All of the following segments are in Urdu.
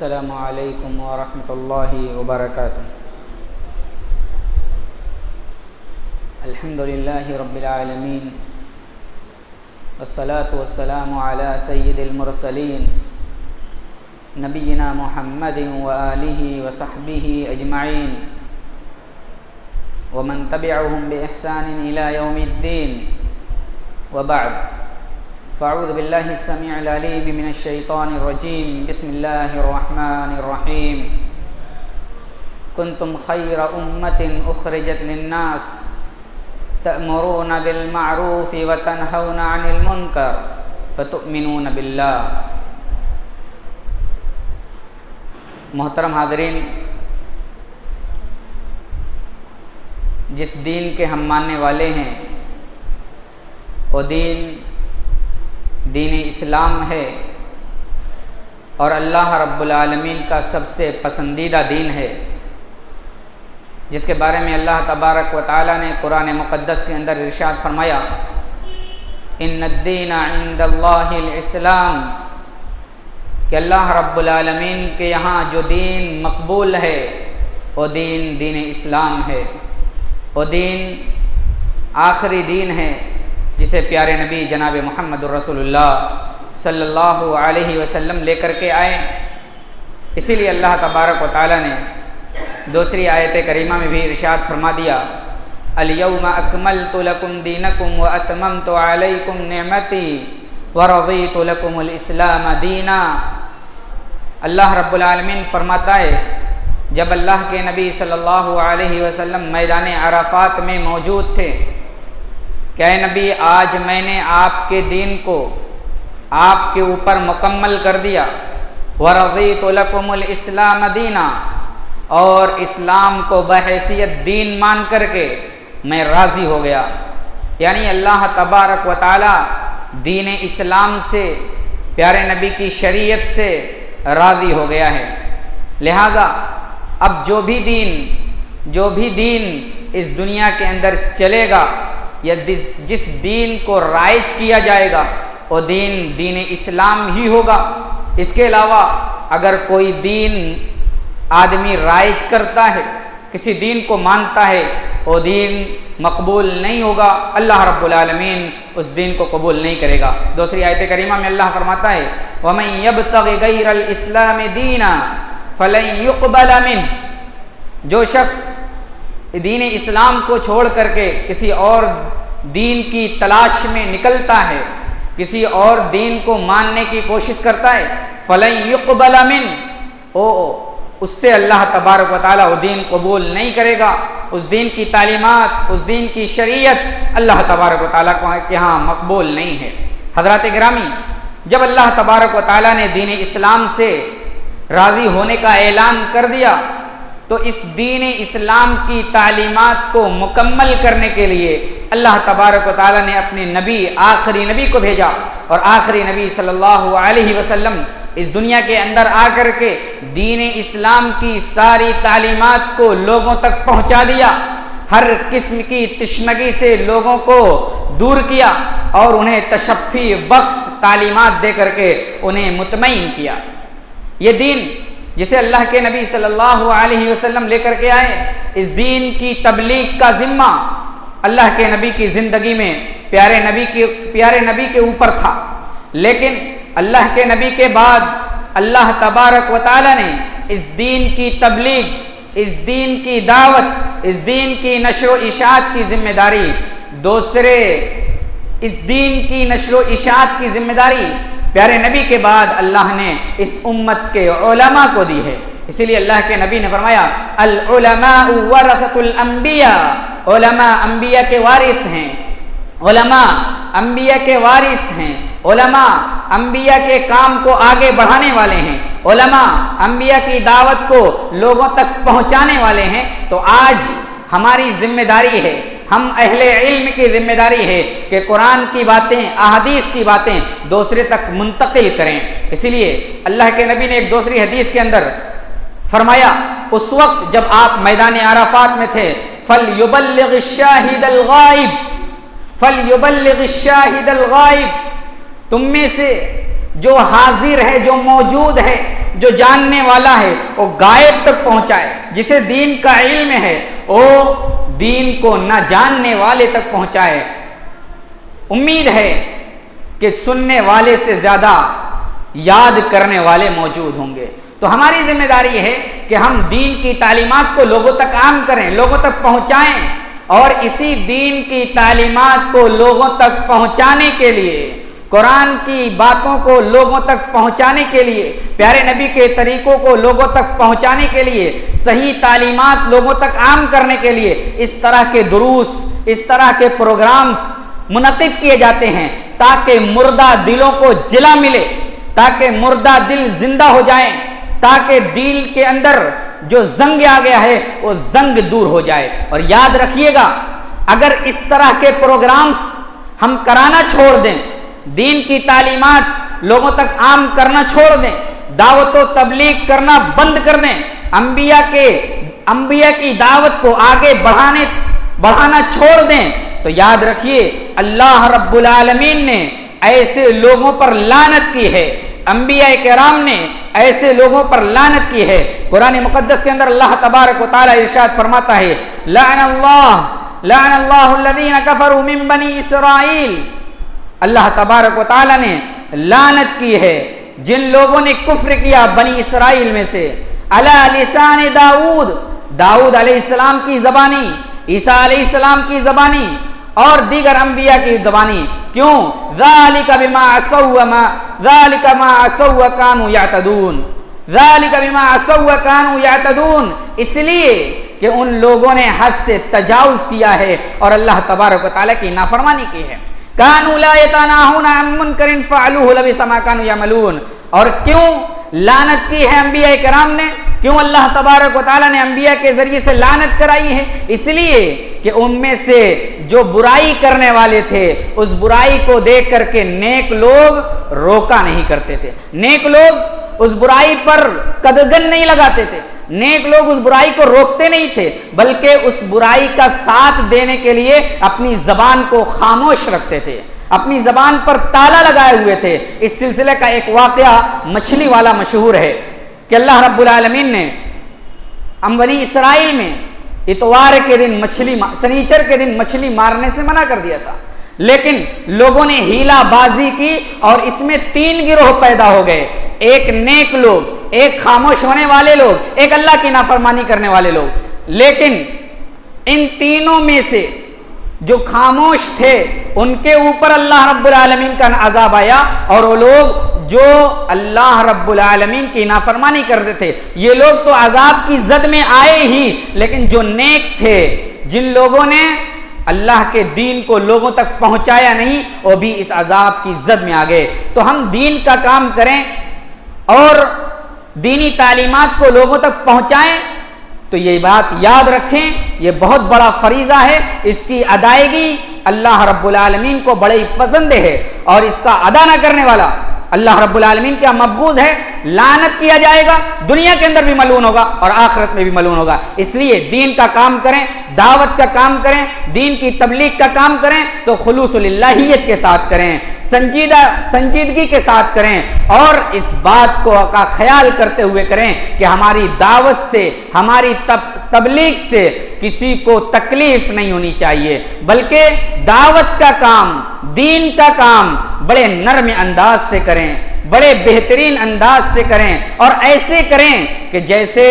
السلام علیکم ورحمۃ اللہ وبرکاتہ۔ الحمد للہ رب العالمین والصلاة والسلام علی سید المرسلین نبینا محمد وآلہ وصحبہ اجمعین ومن تبعهم بإحسان إلى يوم الدین وبعد، فاعوذ باللہ السمیع العلیم من الشیطان الرجیم، بسم اللہ الرحمن الرحیم۔ کنتم خیر امۃ اخرجت للناس تأمرون بالمعروف وتنہون عن المنکر وتؤمنون باللہ۔ محترم حاضرین، جس دین کے ہم ماننے والے ہیں وہ دین اسلام ہے اور اللہ رب العالمین کا سب سے پسندیدہ دین ہے، جس کے بارے میں اللہ تبارک و تعالی نے قرآن مقدس کے اندر ارشاد فرمایا، ان الدین عند اللہ الاسلام، کہ اللہ رب العالمین کے یہاں جو دین مقبول ہے وہ دین اسلام ہے، وہ دین آخری دین ہے جسے پیارے نبی جناب محمد الرسول اللہ صلی اللہ علیہ وسلم لے کر کے آئے۔ اسی لیے اللہ تبارک و تعالی نے دوسری آیت کریمہ میں بھی ارشاد فرما دیا، الیوم اکملت لکم دینکم واتممت علیکم نعمتی ورضیت لکم الاسلام دینا۔ اللہ رب العالمین فرماتا ہے، جب اللہ کے نبی صلی اللہ علیہ وسلم میدان عرفات میں موجود تھے کہ اے نبی، آج میں نے آپ کے دین کو آپ کے اوپر مکمل کر دیا، وَرَضِيتُ لَكُمُ الْإِسْلَامَ دِينًا، اور اسلام کو بحیثیت دین مان کر کے میں راضی ہو گیا۔ یعنی اللہ تبارک و تعالی دین اسلام سے، پیارے نبی کی شریعت سے راضی ہو گیا ہے۔ لہذا اب جو بھی دین اس دنیا کے اندر چلے گا یا جس دین کو رائج کیا جائے گا وہ دین اسلام ہی ہوگا۔ اس کے علاوہ اگر کوئی دین آدمی رائج کرتا ہے، کسی دین کو مانتا ہے، وہ دین مقبول نہیں ہوگا، اللہ رب العالمین اس دین کو قبول نہیں کرے گا۔ دوسری آیت کریمہ میں اللہ فرماتا ہے، وَمَن يَبْتَغِ غَيْرَ الْإِسْلَامِ دِينًا فَلَن يُقْبَلَ مِنْهُ، جو شخص دین اسلام کو چھوڑ کر کے کسی اور دین کی تلاش میں نکلتا ہے، کسی اور دین کو ماننے کی کوشش کرتا ہے، فَلَن يُقْبَلَ مِنْهُ، اس سے اللہ تبارک و تعالیٰ وہ دین قبول نہیں کرے گا۔ اس دین کی تعلیمات، اس دین کی شریعت اللہ تبارک و تعالیٰ کے ہاں مقبول نہیں ہے۔ حضرات گرامی، جب اللہ تبارک و تعالیٰ نے دین اسلام سے راضی ہونے کا اعلان کر دیا تو اس دین اسلام کی تعلیمات کو مکمل کرنے کے لیے اللہ تبارک و تعالیٰ نے اپنے نبی، آخری نبی کو بھیجا، اور آخری نبی صلی اللہ علیہ وسلم اس دنیا کے اندر آ کر کے دین اسلام کی ساری تعلیمات کو لوگوں تک پہنچا دیا، ہر قسم کی تشنگی سے لوگوں کو دور کیا اور انہیں تشفی بخش تعلیمات دے کر کے انہیں مطمئن کیا۔ یہ دین جسے اللہ کے نبی صلی اللہ علیہ وسلم لے کر کے آئے، اس دین کی تبلیغ کا ذمہ اللہ کے نبی کی زندگی میں پیارے نبی کے اوپر تھا، لیکن اللہ کے نبی کے بعد اللہ تبارک و تعالی نے اس دین کی تبلیغ، اس دین کی دعوت، اس دین کی نشر و اشاعت کی ذمہ داری اس دین کی نشر و اشاعت کی ذمہ داری پیارے نبی کے بعد اللہ نے اس امت کے علماء کو دی ہے۔ اسی لیے اللہ کے نبی نے فرمایا، العلماء ورثۃ الانبیاء، علماء انبیاء کے وارث ہیں، علماء انبیاء کے وارث ہیں، علماء انبیاء کے کام کو آگے بڑھانے والے ہیں، علماء انبیاء کی دعوت کو لوگوں تک پہنچانے والے ہیں۔ تو آج ہماری ذمہ داری ہے، ہم اہل علم کی ذمہ داری ہے کہ قرآن کی باتیں، احادیث کی باتیں دوسرے تک منتقل کریں۔ اسی لیے اللہ کے نبی نے ایک دوسری حدیث کے اندر فرمایا، اس وقت جب آپ میدان عرفات میں تھے، فَلْيُبَلِّغِ الشَّاهِدَ الْغَائِبِ، فَلْيُبَلِّغِ الشَّاهِدَ الْغَائِبِ، تم میں سے جو حاضر ہے، جو موجود ہے، جو جاننے والا ہے، وہ غائب تک پہنچائے۔ جسے دین کا علم ہے وہ دین کو نہ جاننے والے تک پہنچائے۔ امید ہے کہ سننے والے سے زیادہ یاد کرنے والے موجود ہوں گے۔ تو ہماری ذمہ داری ہے کہ ہم دین کی تعلیمات کو لوگوں تک عام کریں، لوگوں تک پہنچائیں، اور اسی دین کی تعلیمات کو لوگوں تک پہنچانے کے لیے، قرآن کی باتوں کو لوگوں تک پہنچانے کے لیے، پیارے نبی کے طریقوں کو لوگوں تک پہنچانے کے لیے، صحیح تعلیمات لوگوں تک عام کرنے کے لیے اس طرح کے دروس، اس طرح کے پروگرامز منعقد کیے جاتے ہیں، تاکہ مردہ دلوں کو جلا ملے، تاکہ مردہ دل زندہ ہو جائیں، تاکہ دل کے اندر جو زنگ آ گیا ہے وہ زنگ دور ہو جائے۔ اور یاد رکھیے گا، اگر اس طرح کے پروگرامز ہم کرانا چھوڑ دیں، دین کی تعلیمات لوگوں تک عام کرنا چھوڑ دیں، دعوت و تبلیغ کرنا بند کر دیں، انبیاء کی دعوت کو آگے بڑھانا چھوڑ دیں، تو یاد رکھیے اللہ رب العالمین نے ایسے لوگوں پر لعنت کی ہے، انبیاء کرام نے ایسے لوگوں پر لعنت کی ہے۔ قرآن مقدس کے اندر اللہ تبارک و تعالی ارشاد فرماتا ہے، لعن اللہ الذین کفروا من بنی اسرائیل، اللہ تبارک و تعالی نے لعنت کی ہے جن لوگوں نے کفر کیا بنی اسرائیل میں سے، علی لسان داؤد علیہ السلام کی زبانی، عیسیٰ علیہ السلام کی زبانی، اور دیگر انبیاء کی زبانی۔ کیوں؟ ذالک بما عصوا وکانوا یعتدون، اس لیے کہ ان لوگوں نے حد سے تجاوز کیا ہے اور اللہ تبارک و تعالیٰ کی نافرمانی کی ہے۔ کانوا لا یتناہون عن منکر فعلوہ لبئس ما کانوا یعملون۔ اور کیوں لعنت کی ہے انبیاء کرام نے؟ کیوں اللہ تبارک و تعالیٰ نے انبیاء کے ذریعے سے لعنت کرائی ہے؟ اس لیے کہ ان میں سے جو برائی کرنے والے تھے اس برائی کو دیکھ کر کے نیک لوگ روکا نہیں کرتے تھے، نیک لوگ اس برائی پر قدغن نہیں لگاتے تھے، نیک لوگ اس برائی کو روکتے نہیں تھے، بلکہ اس برائی کا ساتھ دینے کے لیے اپنی زبان کو خاموش رکھتے تھے، اپنی زبان پر تالا لگائے ہوئے تھے۔ اس سلسلے کا ایک واقعہ مچھلی والا مشہور ہے کہ اللہ رب العالمین نے بنی اسرائیل میں اتوار کے دن سنیچر کے دن مچھلی مارنے سے منع کر دیا تھا، لیکن لوگوں نے ہیلا بازی کی اور اس میں 3 گروہ پیدا ہو گئے، ایک نیک لوگ، ایک خاموش ہونے والے لوگ، ایک اللہ کی نافرمانی کرنے والے لوگ۔ لیکن ان تینوں میں سے جو خاموش تھے ان کے اوپر اللہ رب العالمین کا عذاب آیا، اور وہ لوگ جو اللہ رب العالمین کی نافرمانی کرتے تھے یہ لوگ تو عذاب کی زد میں آئے ہی، لیکن جو نیک تھے، جن لوگوں نے اللہ کے دین کو لوگوں تک پہنچایا نہیں، وہ بھی اس عذاب کی زد میں آ گئے۔ تو ہم دین کا کام کریں اور دینی تعلیمات کو لوگوں تک پہنچائیں، تو یہ بات یاد رکھیں، یہ بہت بڑا فریضہ ہے، اس کی ادائیگی اللہ رب العالمین کو بڑے ہی پسند ہے، اور اس کا ادا نہ کرنے والا اللہ رب العالمین کیا مبغوض ہے، لعنت کیا جائے گا، دنیا کے اندر بھی ملعون ہوگا اور آخرت میں بھی ملعون ہوگا۔ اس لیے دین کا کام کریں، دعوت کا کام کریں، دین کی تبلیغ کا کام کریں تو خلوص للہیت کے ساتھ کریں، سنجیدگی کے ساتھ کریں، اور اس بات کو کا خیال کرتے ہوئے کریں کہ ہماری دعوت سے، ہماری تبلیغ سے کسی کو تکلیف نہیں ہونی چاہیے، بلکہ دعوت کا کام، دین کا کام بڑے نرم انداز سے کریں، بڑے بہترین انداز سے کریں، اور ایسے کریں کہ جیسے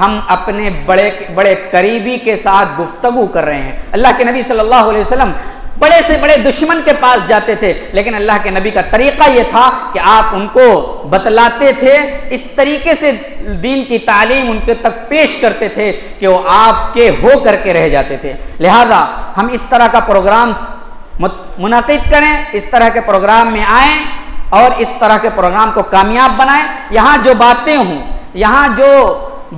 ہم اپنے بڑے قریبی کے ساتھ گفتگو کر رہے ہیں۔ اللہ کے نبی صلی اللہ علیہ وسلم بڑے سے بڑے دشمن کے پاس جاتے تھے، لیکن اللہ کے نبی کا طریقہ یہ تھا کہ آپ ان کو بتلاتے تھے، اس طریقے سے دین کی تعلیم ان کے تک پیش کرتے تھے کہ وہ آپ کے ہو کر کے رہ جاتے تھے۔ لہذا ہم اس طرح کا پروگرامز منعقد کریں، اس طرح کے پروگرام میں آئیں اور اس طرح کے پروگرام کو کامیاب بنائیں۔ یہاں جو باتیں ہوں، یہاں جو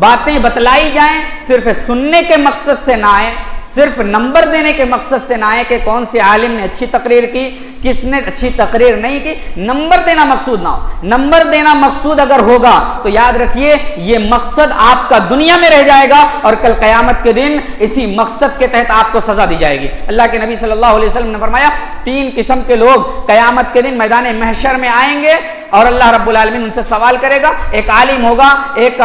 باتیں بتلائی جائیں، صرف سننے کے مقصد سے نہ آئیں، صرف نمبر دینے کے مقصد سے نہ آئے کہ کون سے عالم نے اچھی تقریر کی، کس نے اچھی تقریر نہیں کی، نمبر دینا مقصود نہ ہو۔ نمبر دینا مقصود اگر ہوگا تو یاد رکھیے یہ مقصد آپ کا دنیا میں رہ جائے گا، اور کل قیامت کے دن اسی مقصد کے تحت آپ کو سزا دی جائے گی۔ اللہ کے نبی صلی اللہ علیہ وسلم نے فرمایا 3 قسم کے لوگ قیامت کے دن میدان محشر میں آئیں گے، اور اللہ رب العالمین ان سے سوال کرے گا. ایک عالم ہوگا, ایک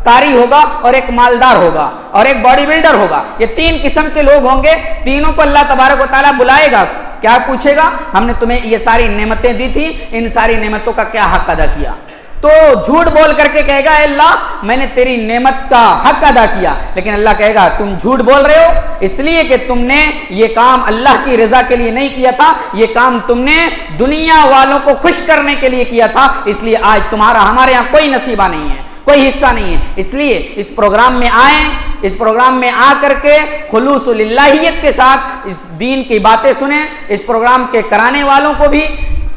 قاری ہوگا اور ایک مالدار ہوگا اور ایک باڈی بلڈر ہوگا. یہ تین قسم کے لوگ ہوں گے. تینوں کو اللہ تبارک و تعالیٰ بلائے گا. کیا پوچھے گا؟ ہم نے تمہیں یہ ساری نعمتیں دی تھی, ان ساری نعمتوں کا کیا حق ادا کیا؟ تو جھوٹ بول کر کے کہے گا اے اللہ میں نے تیری نعمت کا حق ادا کیا. لیکن اللہ کہے گا تم جھوٹ بول رہے ہو اس لیے کہ تم نے یہ کام اللہ کی رضا کے لیے نہیں کیا تھا, یہ کام تم نے دنیا والوں کو خوش کرنے کے لیے کیا تھا, اس لیے آج تمہارا ہمارے یہاں کوئی نصیبہ نہیں ہے, کوئی حصہ نہیں ہے. اس لیے اس پروگرام میں آئیں, اس پروگرام میں آ کر کے خلوص للہیت کے ساتھ اس دین کی باتیں سنیں. اس پروگرام کے کرانے والوں کو بھی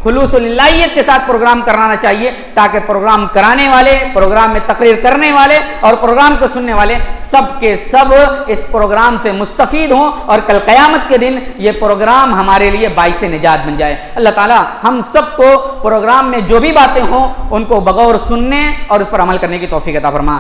خلوص للہیت کے ساتھ پروگرام کرانا چاہیے تاکہ پروگرام کرانے والے, پروگرام میں تقریر کرنے والے اور پروگرام کو سننے والے سب کے سب اس پروگرام سے مستفید ہوں اور کل قیامت کے دن یہ پروگرام ہمارے لیے باعث نجات بن جائے. اللہ تعالی ہم سب کو پروگرام میں جو بھی باتیں ہوں ان کو بغور سننے اور اس پر عمل کرنے کی توفیق عطا فرما.